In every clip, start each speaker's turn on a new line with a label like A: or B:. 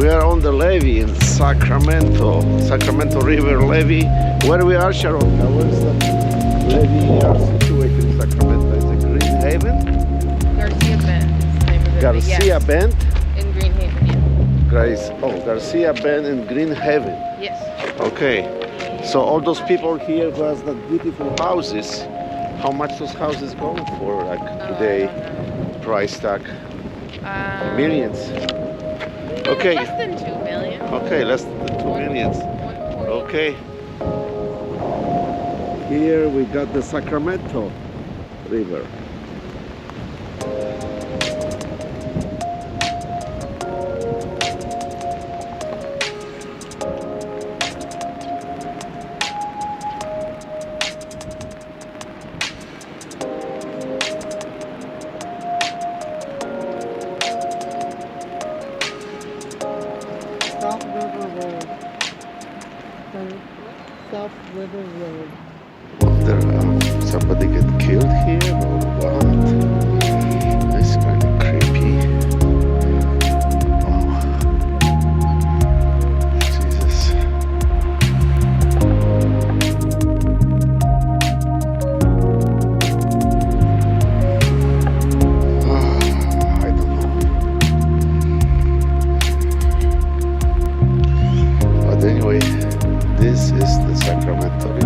A: We are on the levee in Sacramento, Sacramento River levee. Where we are, Sharon? Where's the levee we are situated in Sacramento? Is it Green Haven?
B: Garcia Bend is the name of it.
A: Garcia
B: Yes.
A: Bend?
B: In Green Haven, yeah.
A: Grace. Oh, Garcia Bend in Green Haven.
B: Yes.
A: Okay. So all those people here who has that beautiful houses, how much those houses going for like today? Price tag? Millions. Okay.
B: Less than 2 million.
A: Okay, less than 2 millions.
B: 140.
A: Okay. Here we got the Sacramento River.
C: South River Road. South River Road.
A: Wonder somebody get killed here or what? That's kind of creepy. Oh, Jesus. I don't know. But anyway, this is the Sacramento River.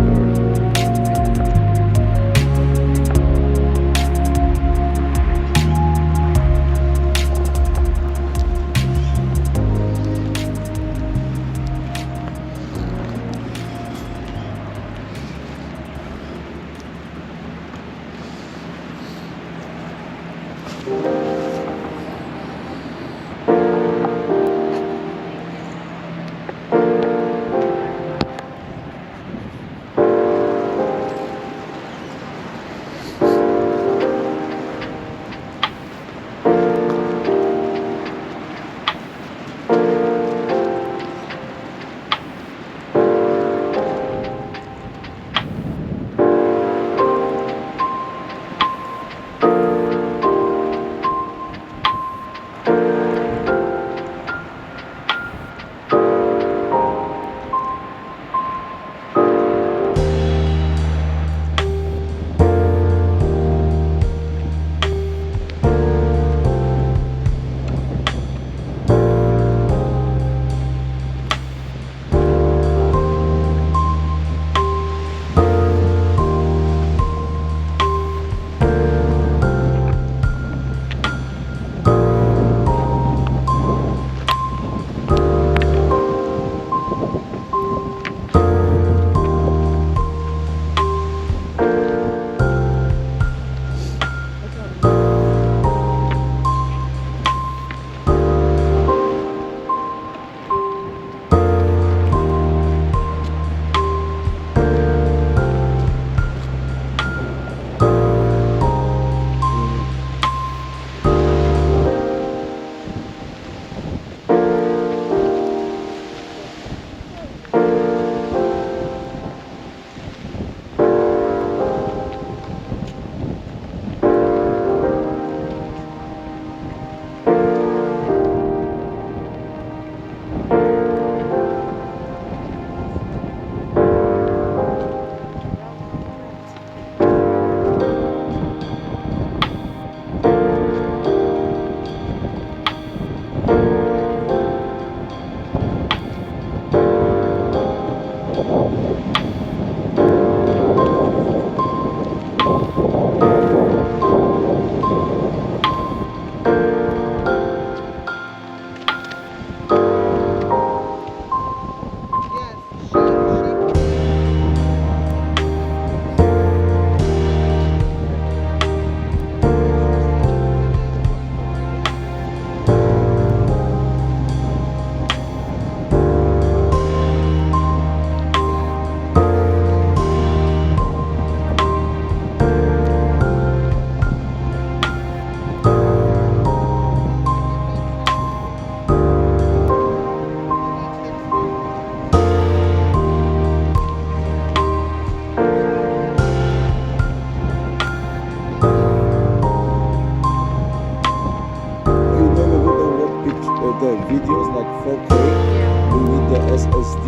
A: 4K,
B: Yeah.
A: you need the SSD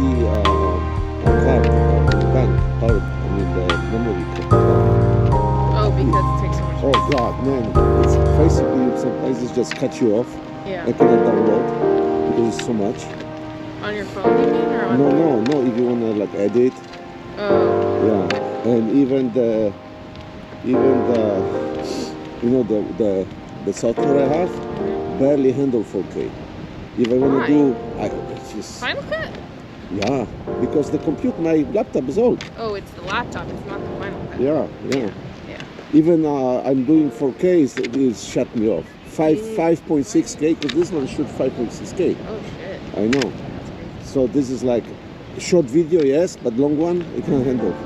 A: card in the bank. Or, I mean, the memory card.
B: Oh, because it takes so much
A: Oh
B: space.
A: God, man! It's basically sometimes it just cut you off. I
B: Yeah.
A: cannot download because it's so much.
B: On your phone, you mean, or on?
A: No. If you wanna like edit,
B: Oh.
A: yeah, and even the you know the software I have barely handle 4K. If I wanna
B: Why?
A: do, it's just
B: Final Cut?
A: yeah, because my laptop is old.
B: Oh, it's the laptop. It's not the Final Cut.
A: Yeah.
B: Yeah.
A: Even I'm doing 4K, it shut me off. 5.6K, because this one shoot 5.6K.
B: Oh shit.
A: I know.
B: That's crazy.
A: So this is like short video, yes, but long one, it can handle.
B: Wow.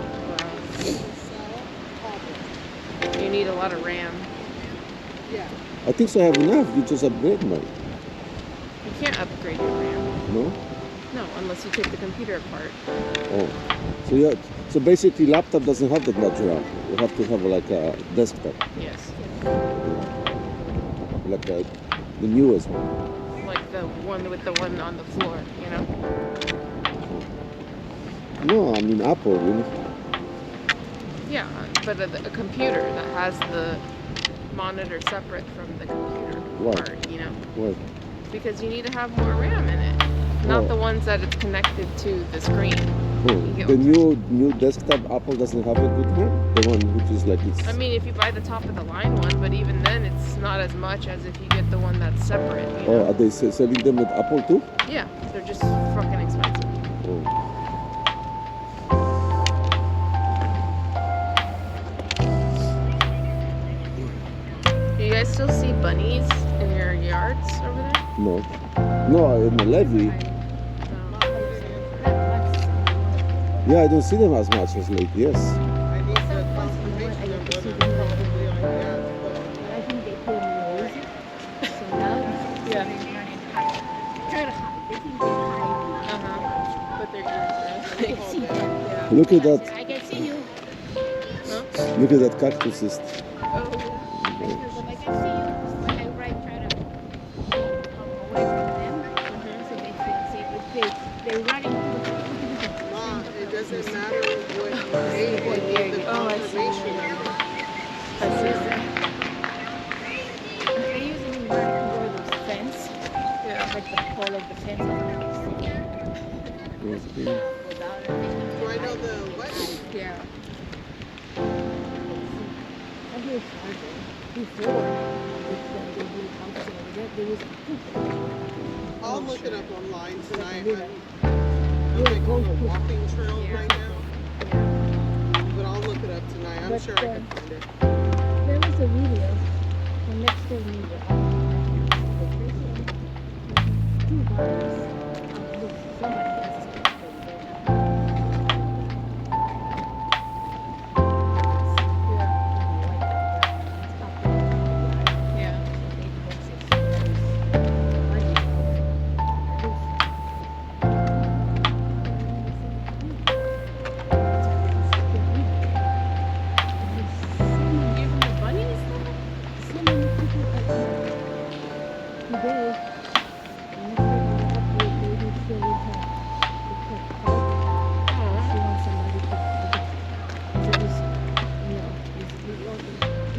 B: You need a lot of RAM.
C: Yeah.
A: I think so. I have enough. You just upgrade mine.
B: You can't upgrade your RAM.
A: No?
B: No, unless you take the computer apart.
A: Oh. So yeah. So basically, laptop doesn't have that much RAM. You have to have like a desktop,
B: Yes.
A: like the newest one.
B: Like the one with the one on the floor, you know?
A: No, I mean Apple, you know.
B: Yeah, but a computer that has the monitor separate from the computer
A: Why?
B: part, you know?
A: What?
B: Because you need to have more RAM in it. Not
A: Oh.
B: the ones that it's connected to the screen.
A: Oh,
B: You get
A: the
B: what
A: new desktop Apple doesn't have a good RAM. The one which is like it's.
B: I mean, if you buy the top of the line one, but even then, it's not as much as if you get the one that's separate. You know?
A: Oh, are they selling them at Apple too?
B: Yeah, they're just fucking expensive.
A: Oh.
B: Do you guys still see bunnies in your yards over there?
A: No. No, in the levy. Yeah, I don't see them as much as late. Yes.
C: I need the confirmation of whether it's probably on gas, but
D: I think they put in music. So now
B: Yeah.
D: they're running high. Try to hide. They think they're hiding.
B: Uh-huh. But they're
D: I can see them.
B: Yeah.
A: Look at that.
D: I can see you.
B: Huh?
A: Look at that cactus.
B: Oh.
D: Because I can see you. When I try to come away from them, so they feel safe. If they're running
C: Mom, it doesn't matter what age, you need the
B: Oh, I see.
C: confirmation of it.
B: I see.
D: they usually run over the fence,
B: Yeah.
D: like the pole of the fence on the without anything.
C: Do I know the what?
B: Yeah.
D: I hear charging. Before, they do housing over there, there was a poop.
C: I'll look it up online tonight. I'm like on a walking trail right now, but I'll look it up tonight. I'm
D: But,
C: sure I can find it.
D: There was a video from next door neighbor. Two bodies. Somebody else.
B: Yeah. Even the bunnies?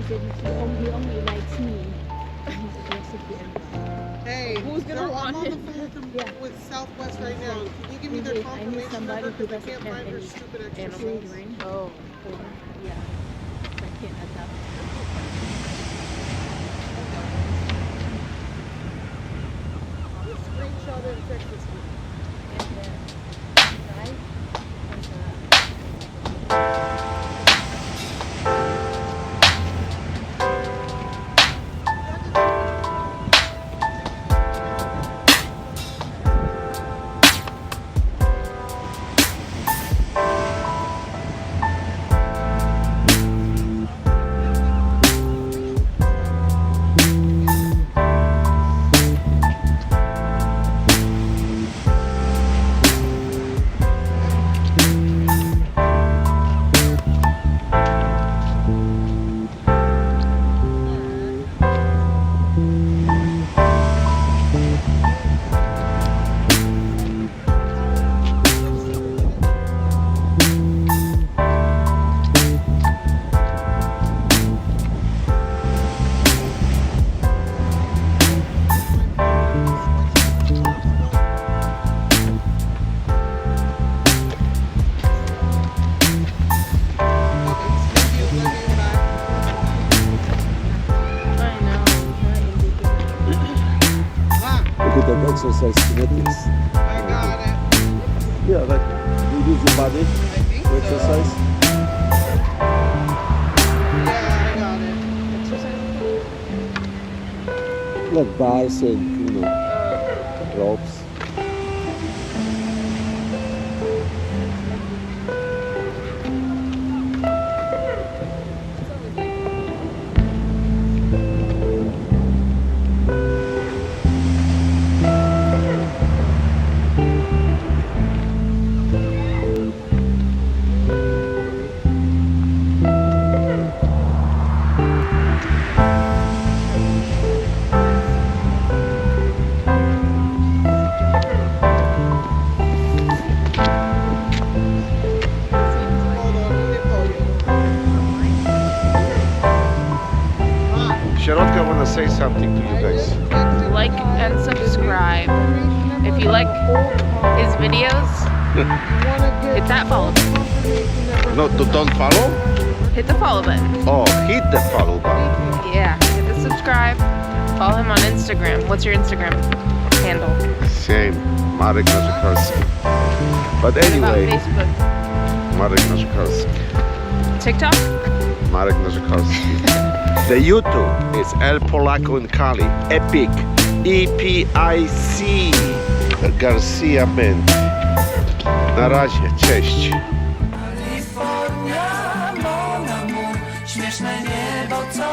D: He only likes me. And he's aggressive to everybody.
C: Hey,
B: Who's gonna
C: I'm
B: want
C: on the
B: him?
C: phone
D: Yeah.
C: with Southwest right now. Can you give me their
D: I need
C: confirmation
D: somebody
C: number?
D: who
C: Because I
D: doesn't
C: can't
D: have
C: find her
D: any
C: stupid extra
B: animals.
C: phones.
D: Children.
B: Oh.
D: Yeah. So I can't adopt.
C: Screenshot it and text it to me.
D: And guy
A: that exercise kinetics.
C: I got it.
A: Yeah, like you use your body
C: I think
A: to
C: so.
A: exercise.
C: Yeah, I got it.
A: Like bars and, you know, ropes.
C: Hold on, let me call you.
A: Sharotka wanna say something to you guys.
B: Like and subscribe. If you like his videos, hit that follow button.
A: No, don't follow?
B: Hit the follow button.
A: Oh, hit the follow button.
B: Yeah, hit the subscribe. Follow him on Instagram. What's your Instagram handle?
A: Same, Marek Narzekowski. But
B: What
A: anyway,
B: about Facebook?
A: Marek Narzekowski.
B: TikTok?
A: Marek Narzekowski. The YouTube is El Polaco in Cali. Epic. EPIC. Garcia Band. Na razie, cześć.
E: Kalifornia, mon amour, śmieszne niebo, co